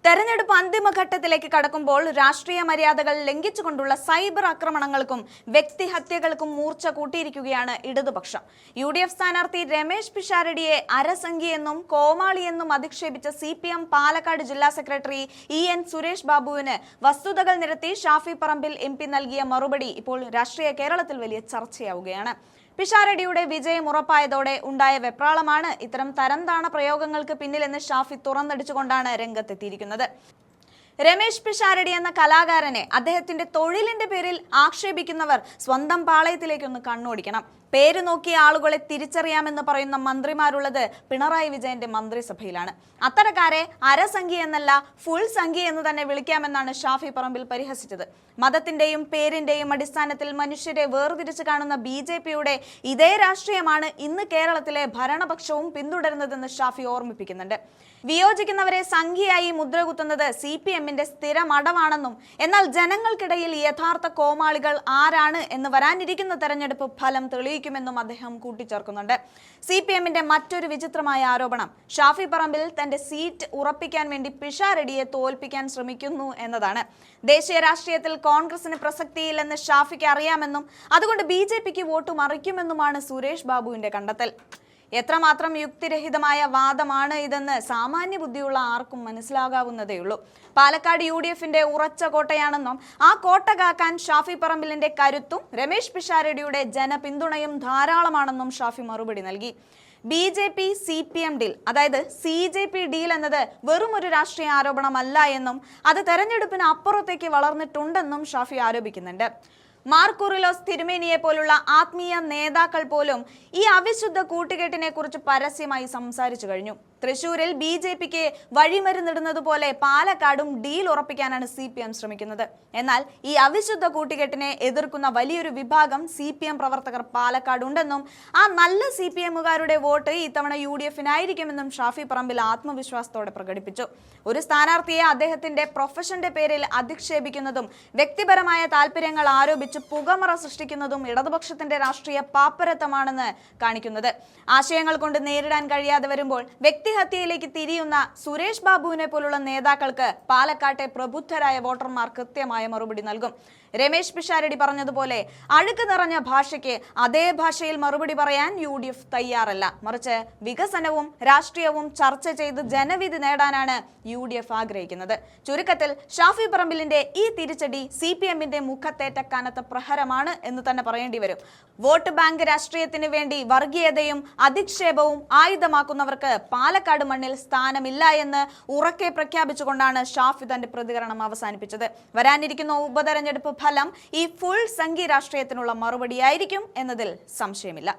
തെരഞ്ഞെടുപ്പ് അന്തിമഘട്ടത്തിലേക്ക് കടക്കുമ്പോൾ രാഷ്ട്രീയ മര്യാദകൾ ലംഘിച്ചുകൊണ്ടുള്ള സൈബർ ആക്രമണങ്ങൾക്കും വ്യക്തിഹത്യകൾക്കും മൂർച്ച കൂട്ടിയിരിക്കുകയാണ് ഇടതുപക്ഷം. UDF സ്ഥാനാർത്ഥി രമേശ് പിഷാരടിയെ അരസംഖ്യയെന്നും കോമാളിയെന്നും അധിക്ഷേപിച്ച CPM പാലക്കാട് ജില്ലാ സെക്രട്ടറി EN സുരേഷ് ബാബുവിന് വസ്തുതകൾ നിരത്തി ഷാഫി പറമ്പിൽ MP നൽകിയ മറുപടി ഇപ്പോൾ രാഷ്ട്രീയ കേരളത്തിൽ വലിയ ചർച്ചയാവുകയാണ്. പിഷാരടിയുടെ വിജയം ഉറപ്പായതോടെ ഉണ്ടായ വെപ്രാളമാണ് ഇത്തരം തരംതാണ പ്രയോഗങ്ങൾക്ക് പിന്നിലെന്ന് ഷാഫി തുറന്നടിച്ചുകൊണ്ടാണ് രംഗത്തെത്തിയിരിക്കുന്നത്. രമേശ് പിഷാരടി എന്ന കലാകാരനെ അദ്ദേഹത്തിന്റെ തൊഴിലിന്റെ പേരിൽ ആക്ഷേപിക്കുന്നവർ സ്വന്തം പാളയത്തിലേക്കൊന്ന് കണ്ണോടിക്കണം. പേര് നോക്കിയ ആളുകളെ തിരിച്ചറിയാമെന്ന് പറയുന്ന മന്ത്രിമാരുള്ളത് പിണറായി വിജയന്റെ മന്ത്രിസഭയിലാണ്. അത്തരക്കാരെ അരസംഖ്യ എന്നല്ല ഫുൾ സംഖ്യ എന്ന് തന്നെ വിളിക്കാമെന്നാണ് ഷാഫി പറമ്പിൽ പരിഹസിച്ചത്. മതത്തിന്റെയും പേരിന്റെയും അടിസ്ഥാനത്തിൽ മനുഷ്യരെ വേർതിരിച്ചു കാണുന്ന BJPയുടെ ഇതേ രാഷ്ട്രീയമാണ് ഇന്ന് കേരളത്തിലെ ഭരണപക്ഷവും പിന്തുടരുന്നതെന്ന് ഷാഫി ഓർമ്മിപ്പിക്കുന്നുണ്ട്. വിയോജിക്കുന്നവരെ സംഖ്യയായി മുദ്രകുത്തുന്നത് CPMന്റെ സ്ഥിരം അടവാണെന്നും എന്നാൽ ജനങ്ങൾക്കിടയിൽ യഥാർത്ഥ കോമാളികൾ ആരാണ് എന്ന് വരാനിരിക്കുന്ന തെരഞ്ഞെടുപ്പ് ഫലം തെളിയിക്കുമെന്നും അദ്ദേഹം കൂട്ടിച്ചേർക്കുന്നുണ്ട്. CPMന്റെ മറ്റൊരു വിചിത്രമായ ആരോപണം ഷാഫി പറമ്പിൽ തന്റെ സീറ്റ് ഉറപ്പിക്കാൻ വേണ്ടി പിഷാരടിയെ തോൽപ്പിക്കാൻ ശ്രമിക്കുന്നു എന്നതാണ്. ദേശീയ രാഷ്ട്രീയത്തിൽ കോൺഗ്രസിന് പ്രസക്തിയില്ലെന്ന് ഷാഫിക്ക് അറിയാമെന്നും അതുകൊണ്ട് BJPക്ക് വോട്ട് മറിക്കുമെന്നുമാണ് സുരേഷ് ബാബുവിന്റെ കണ്ടെത്തൽ. എത്രമാത്രം യുക്തിരഹിതമായ വാദമാണ് ഇതെന്ന് സാമാന്യ ബുദ്ധിയുള്ള ആർക്കും മനസ്സിലാകാവുന്നതേയുള്ളൂ. പാലക്കാട് UDFന്റെ ഉറച്ച കോട്ടയാണെന്നും ആ കോട്ട കാക്കാൻ ഷാഫി പറമ്പിലിന്റെ കരുത്തും രമേശ് പിഷാരടിയുടെ ജനപിന്തുണയും ധാരാളമാണെന്നും ഷാഫി മറുപടി നൽകി. BJP CPM ഡീൽ, അതായത് CJP ഡീൽ എന്നത് വെറും ഒരു രാഷ്ട്രീയ ആരോപണമല്ല എന്നും അത് തെരഞ്ഞെടുപ്പിന് അപ്പുറത്തേക്ക് വളർന്നിട്ടുണ്ടെന്നും ഷാഫി ആരോപിക്കുന്നുണ്ട്. മാർ കുറിലോസ് തിരുമേനിയെ പോലുള്ള ആത്മീയ നേതാക്കൾ പോലും ഈ അവിശുദ്ധ കൂട്ടുകെട്ടിനെ കുറിച്ച് പരസ്യമായി സംസാരിച്ചു കഴിഞ്ഞു. തൃശൂരിൽ BJPക്ക് വഴിമരുന്നിടുന്നത് പോലെ പാലക്കാടും ഡീൽ ഉറപ്പിക്കാനാണ് CPM ശ്രമിക്കുന്നത്. എന്നാൽ ഈ അവിശുദ്ധ കൂട്ടുകെട്ടിനെ എതിർക്കുന്ന വലിയൊരു വിഭാഗം CPM പ്രവർത്തകർ പാലക്കാടുണ്ടെന്നും ആ നല്ല CPMകാരുടെ വോട്ട് ഇത്തവണ UDFനായിരിക്കുമെന്നും ഷാഫി പറമ്പിൽ ആത്മവിശ്വാസത്തോടെ പ്രകടിപ്പിച്ചു. ഒരു സ്ഥാനാർത്ഥിയെ അദ്ദേഹത്തിന്റെ പ്രൊഫഷന്റെ പേരിൽ അധിക്ഷേപിക്കുന്നതും വ്യക്തിപരമായ താല്പര്യങ്ങൾ ആരോപിച്ച് പുകമറ സൃഷ്ടിക്കുന്നതും ഇടതുപക്ഷത്തിന്റെ രാഷ്ട്രീയ പാപ്പരത്വമാണെന്ന് കാണിക്കുന്നത്. ആശയങ്ങൾ കൊണ്ട് നേരിടാൻ കഴിയാതെ വരുമ്പോൾ വ്യക്തിഹത്യയിലേക്ക് തിരിയുന്ന സുരേഷ് ബാബുവിനെ പോലുള്ള നേതാക്കൾക്ക് പാലക്കാട്ടെ പ്രബുദ്ധരായ വോട്ടർമാർ കൃത്യമായ മറുപടി നൽകും. രമേശ് പിഷാരടി പറഞ്ഞതുപോലെ അഴുക്ക് നിറഞ്ഞ ഭാഷയ്ക്ക് അതേ ഭാഷയിൽ മറുപടി പറയാൻ UDF തയ്യാറല്ല. മറിച്ച് വികസനവും രാഷ്ട്രീയവും ചർച്ച ചെയ്ത് ജനവിധി നേടാനാണ് UDF ആഗ്രഹിക്കുന്നത്. ചുരുക്കത്തിൽ ഷാഫി പറമ്പിലിന്റെ ഈ തിരിച്ചടി CPMന്റെ മുഖത്തേറ്റ കനത്ത പ്രഹരമാണ് എന്ന് തന്നെ പറയേണ്ടി വരും. വോട്ട് ബാങ്ക് രാഷ്ട്രീയത്തിന് വേണ്ടി വർഗീയതയും അധിക്ഷേപവും ആയുധമാക്കുന്നവർക്ക് പാലക്കാട് മണ്ണിൽ സ്ഥാനമില്ല എന്ന് ഉറക്കെ പ്രഖ്യാപിച്ചുകൊണ്ടാണ് ഷാഫി തന്റെ പ്രതികരണം അവസാനിപ്പിച്ചത്. വരാനിരിക്കുന്ന ഉപതെരഞ്ഞെടുപ്പ് ഫലം ഈ ഫുൾ സംഖ്യ രാഷ്ട്രീയത്തിനുള്ള മറുപടിയായിരിക്കും എന്നതിൽ സംശയമില്ല.